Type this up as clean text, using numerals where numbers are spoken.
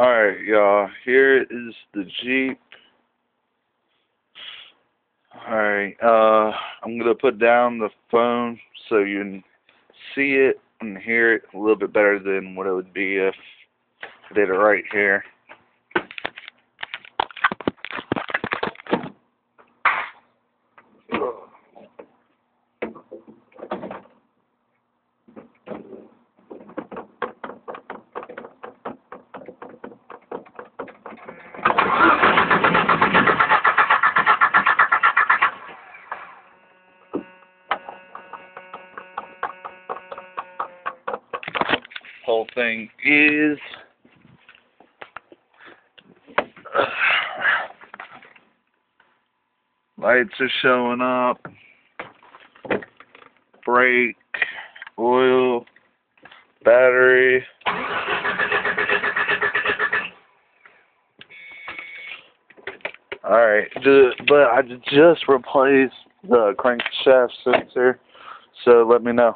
Alright, y'all. Here is the Jeep. Alright, I'm gonna put down the phone so you can see it and hear it a little bit better than what it would be if I did it right here. Whole thing is lights are showing up, brake, oil, battery. Alright, but I just replaced the crankshaft sensor, so let me know.